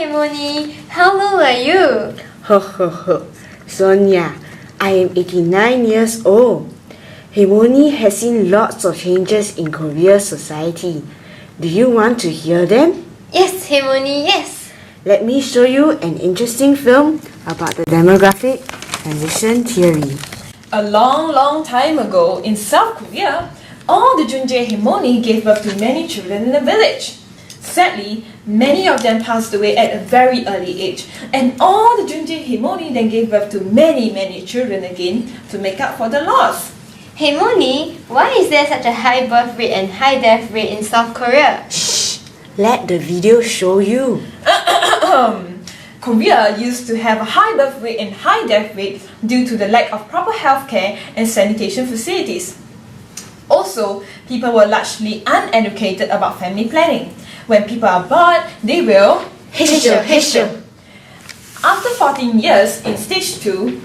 Himoni. How old are you? Ho ho ho. Sonia, I am 89 years old. Himoni has seen lots of changes in Korea's society. Do you want to hear them? Yes, Himoni, yes. Let me show you an interesting film about the demographic transition theory. A long time ago in South Korea, all the Junjae Himoni gave birth to many children in the village. Sadly, many of them passed away at a very early age, and all the Junjae Himoni then gave birth to many children again to make up for the loss. Himoni, why is there such a high birth rate and high death rate in South Korea? Shh! Let the video show you. Korea used to have a high birth rate and high death rate due to the lack of proper healthcare and sanitation facilities. Also, people were largely uneducated about family planning. When people are bored, they will Hisho. After 14 years in stage 2,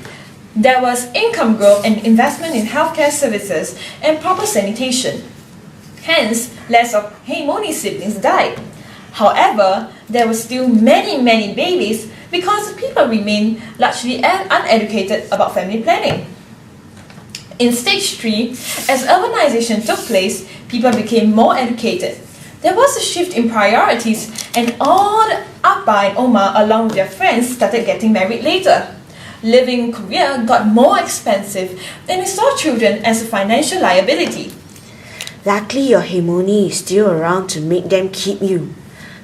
there was income growth and investment in healthcare services and proper sanitation. Hence, less of Himoni siblings died. However, there were still many babies because people remained largely uneducated about family planning. In stage 3, as urbanization took place, people became more educated. There was a shift in priorities, and all the Appa and Oma along with their friends started getting married later. Living in Korea got more expensive, and we saw children as a financial liability. Luckily, your Himoni is still around to make them keep you.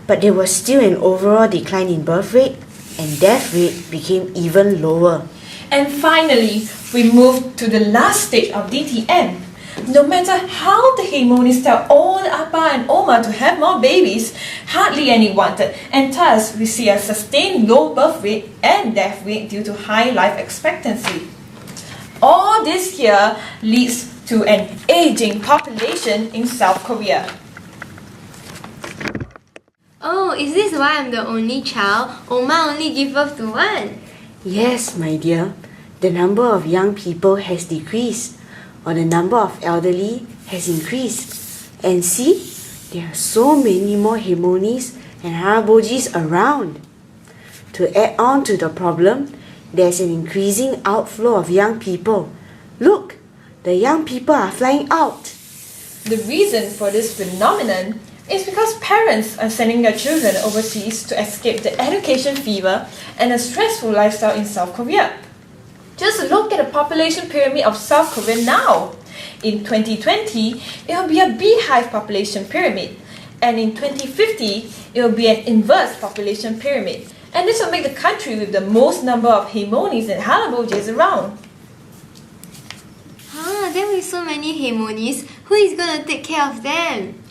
But there was still an overall decline in birth rate, and death rate became even lower. And finally, we moved to the last stage of DTM. No matter how the Himonis tell all the Appa and Oma to have more babies, hardly any wanted, and thus we see a sustained low birth rate and death rate due to high life expectancy. All this here leads to an aging population in South Korea. Oh, is this why I'm the only child? Oma only gave birth to one. Yes, my dear. The number of young people has decreased, or the number of elderly has increased. And see, there are so many more Himonis and Harabojis around. To add on to the problem, there's an increasing outflow of young people. Look, the young people are flying out. The reason for this phenomenon is because parents are sending their children overseas to escape the education fever and a stressful lifestyle in South Korea. Just look at the population pyramid of South Korea now. In 2020, it will be a beehive population pyramid, and in 2050, it will be an inverse population pyramid. And this will make the country with the most number of Himonis and Halabojis around. Then with so many Himonis, who is gonna take care of them?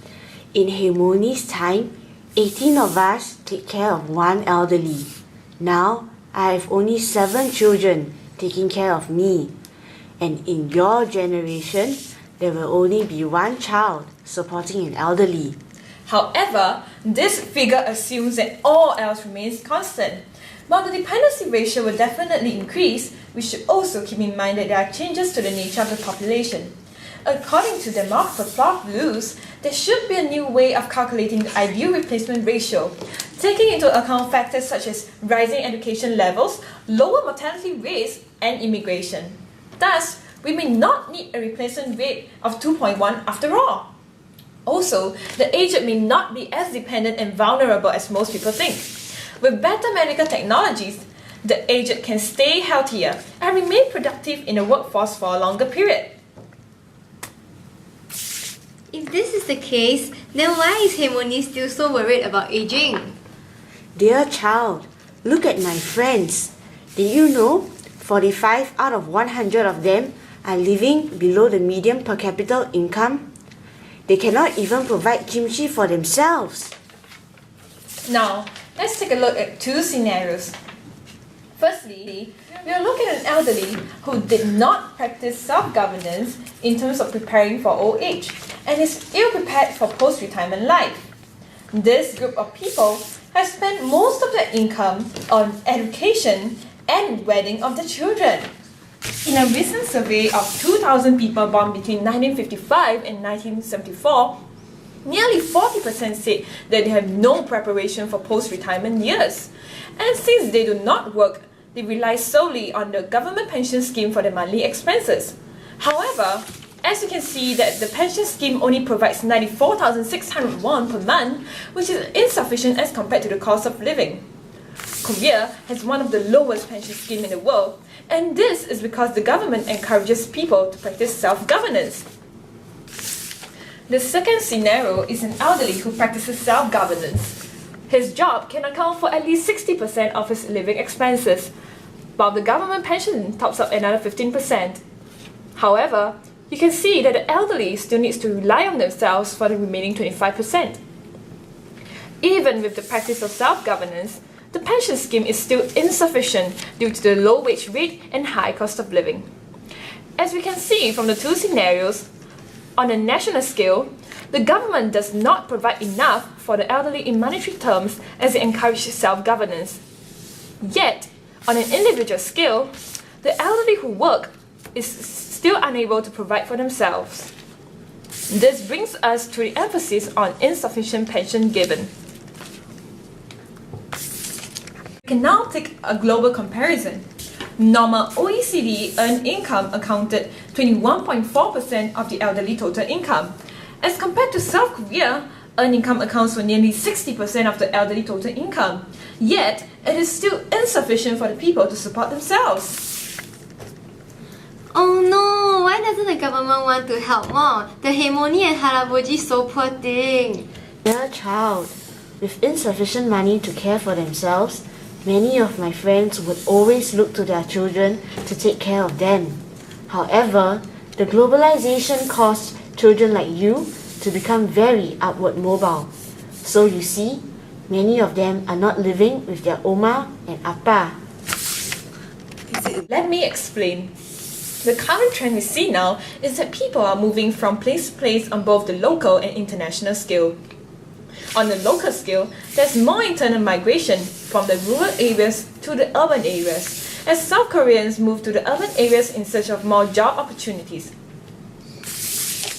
In Himoni's time, 18 of us take care of one elderly. Now, I have only 7 children taking care of me. And in your generation, there will only be one child supporting an elderly. However, this figure assumes that all else remains constant. While the dependency ratio will definitely increase, we should also keep in mind that there are changes to the nature of the population. According to demographer Prof. Luz, there should be a new way of calculating the ideal replacement ratio, taking into account factors such as rising education levels, lower mortality rates, and immigration. Thus, we may not need a replacement rate of 2.1 after all. Also, the aged may not be as dependent and vulnerable as most people think. With better medical technologies, the aged can stay healthier and remain productive in the workforce for a longer period. If this is the case, then why is Himoni still so worried about aging? Dear child, look at my friends. Did you know 45 out of 100 of them are living below the median per capita income? They cannot even provide kimchi for themselves. Now, let's take a look at 2 scenarios. Firstly, we will look at an elderly who did not practice self-governance in terms of preparing for old age and is ill-prepared for post-retirement life. This group of people has spent most of their income on education and wedding of the children. In a recent survey of 2,000 people born between 1955 and 1974, Nearly 40% said that they have no preparation for post-retirement years. And since they do not work, they rely solely on the government pension scheme for their monthly expenses. However, as you can see that the pension scheme only provides 94,600 won per month, which is insufficient as compared to the cost of living. Korea has one of the lowest pension schemes in the world, and this is because the government encourages people to practice self-governance. The second scenario is an elderly who practices self-governance. His job can account for at least 60% of his living expenses, while the government pension tops up another 15%. However, you can see that the elderly still needs to rely on themselves for the remaining 25%. Even with the practice of self-governance, the pension scheme is still insufficient due to the low wage rate and high cost of living. As we can see from the two scenarios, on a national scale, the government does not provide enough for the elderly in monetary terms as it encourages self-governance. Yet, on an individual scale, the elderly who work is still unable to provide for themselves. This brings us to the emphasis on insufficient pension given. We can now take a global comparison. Normal OECD earned income accounted 21.4% of the elderly total income. As compared to South Korea, earned income accounts for nearly 60% of the elderly total income. Yet, it is still insufficient for the people to support themselves. Oh no, why doesn't the government want to help more? The Haemoni and Haraboji so poor thing. Dear child, with insufficient money to care for themselves, many of my friends would always look to their children to take care of them. However, the globalization caused children like you to become very upward mobile. So you see, many of them are not living with their Oma and Appa. Let me explain. The current trend we see now is that people are moving from place to place on both the local and international scale. On the local scale, there's more internal migration from the rural areas to the urban areas, as South Koreans move to the urban areas in search of more job opportunities.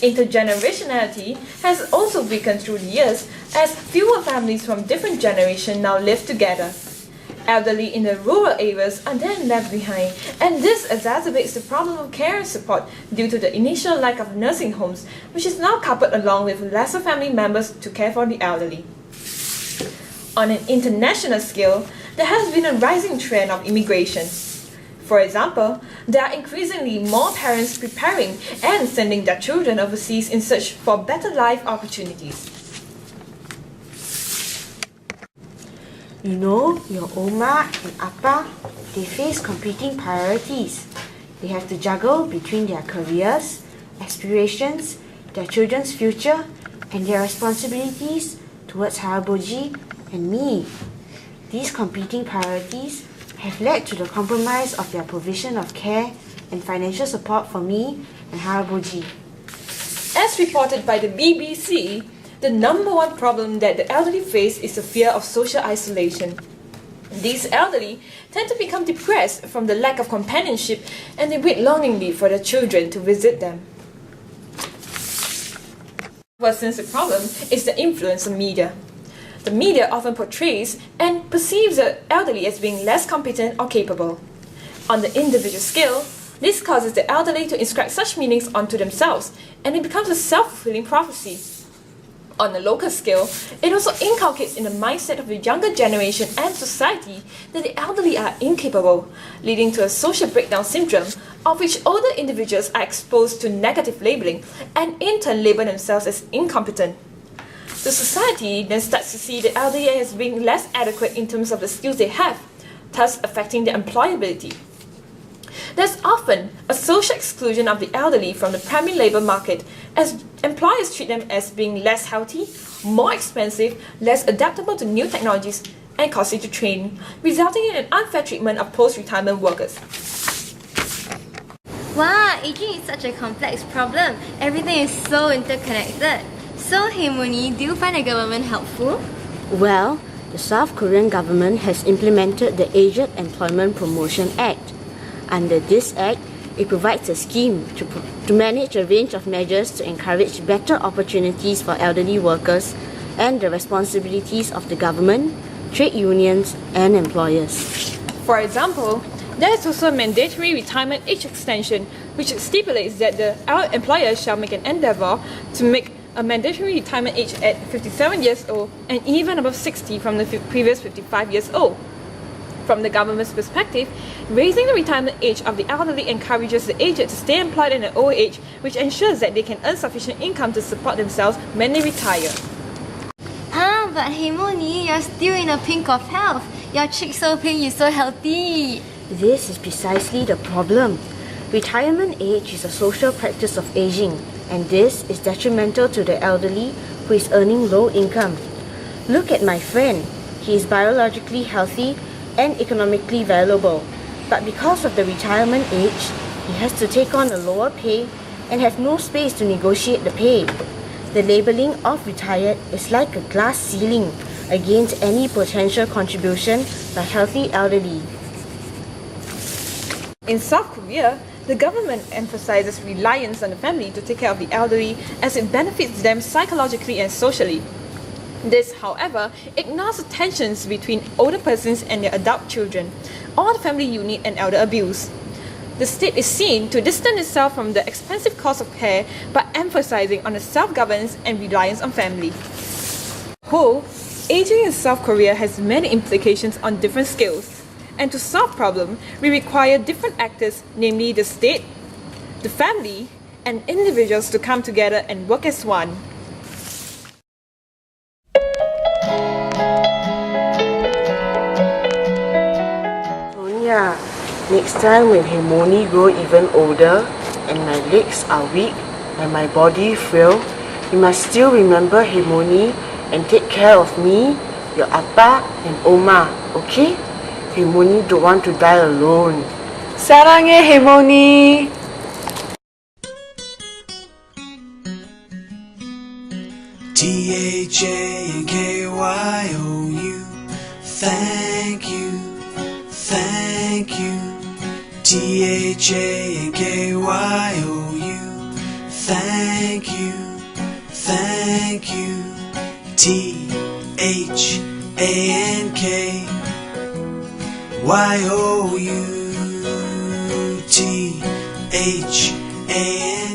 Intergenerationality has also weakened through the years, as fewer families from different generations now live together. Elderly in the rural areas are then left behind, and this exacerbates the problem of care and support due to the initial lack of nursing homes, which is now coupled along with lesser family members to care for the elderly. On an international scale, there has been a rising trend of immigration. For example, there are increasingly more parents preparing and sending their children overseas in search for better life opportunities. You know, your Oma and Appa, they face competing priorities. They have to juggle between their careers, aspirations, their children's future, and their responsibilities towards Haraboji and me. These competing priorities have led to the compromise of their provision of care and financial support for me and Haraboji. As reported by the BBC, the number one problem that the elderly face is the fear of social isolation. These elderly tend to become depressed from the lack of companionship, and they wait longingly for their children to visit them. Worsens the problem is the influence of media. The media often portrays and perceives the elderly as being less competent or capable. On the individual scale, this causes the elderly to inscribe such meanings onto themselves, and it becomes a self-fulfilling prophecy. On a local scale, it also inculcates in the mindset of the younger generation and society that the elderly are incapable, leading to a social breakdown syndrome, of which older individuals are exposed to negative labeling and in turn label themselves as incompetent. The society then starts to see the elderly as being less adequate in terms of the skills they have, thus affecting their employability. There's often a social exclusion of the elderly from the primary labour market, as employers treat them as being less healthy, more expensive, less adaptable to new technologies, and costly to train, resulting in an unfair treatment of post-retirement workers. Wow, aging is such a complex problem. Everything is so interconnected. So, Haemoni, do you find the government helpful? Well, the South Korean government has implemented the Aged Employment Promotion Act. Under this act, It provides a scheme to manage a range of measures to encourage better opportunities for elderly workers and the responsibilities of the government, trade unions, and employers. For example, there is also a mandatory retirement age extension, which stipulates that the employer shall make an endeavour to make a mandatory retirement age at 57 years old and even above 60 from the previous 55 years old. From the government's perspective, raising the retirement age of the elderly encourages the aged to stay employed in an old age, which ensures that they can earn sufficient income to support themselves when they retire. But hey Moni, you're still in the pink of health. Your cheeks so pink, you're so healthy. This is precisely the problem. Retirement age is a social practice of aging, and this is detrimental to the elderly who is earning low income. Look at my friend. He is biologically healthy and economically valuable, but because of the retirement age, he has to take on a lower pay and have no space to negotiate the pay. The labeling of retired is like a glass ceiling against any potential contribution by healthy elderly. In South Korea, the government emphasizes reliance on the family to take care of the elderly as it benefits them psychologically and socially. This, however, ignores the tensions between older persons and their adult children, or the family unit and elder abuse. The state is seen to distance itself from the expensive cost of care by emphasizing on the self-governance and reliance on family. Aging in South Korea has many implications on different scales, and to solve the problem, we require different actors, namely the state, the family, and individuals to come together and work as one. Sonia, next time when Harmony grow even older and my legs are weak and my body frail, you must still remember Harmony and take care of me, your Appa and Oma, okay? Harmony don't want to die alone. 사랑해, Harmony! THANKYOU, thank you, thank you. THANKYOU, thank you, thank you. THANKYOU, THANK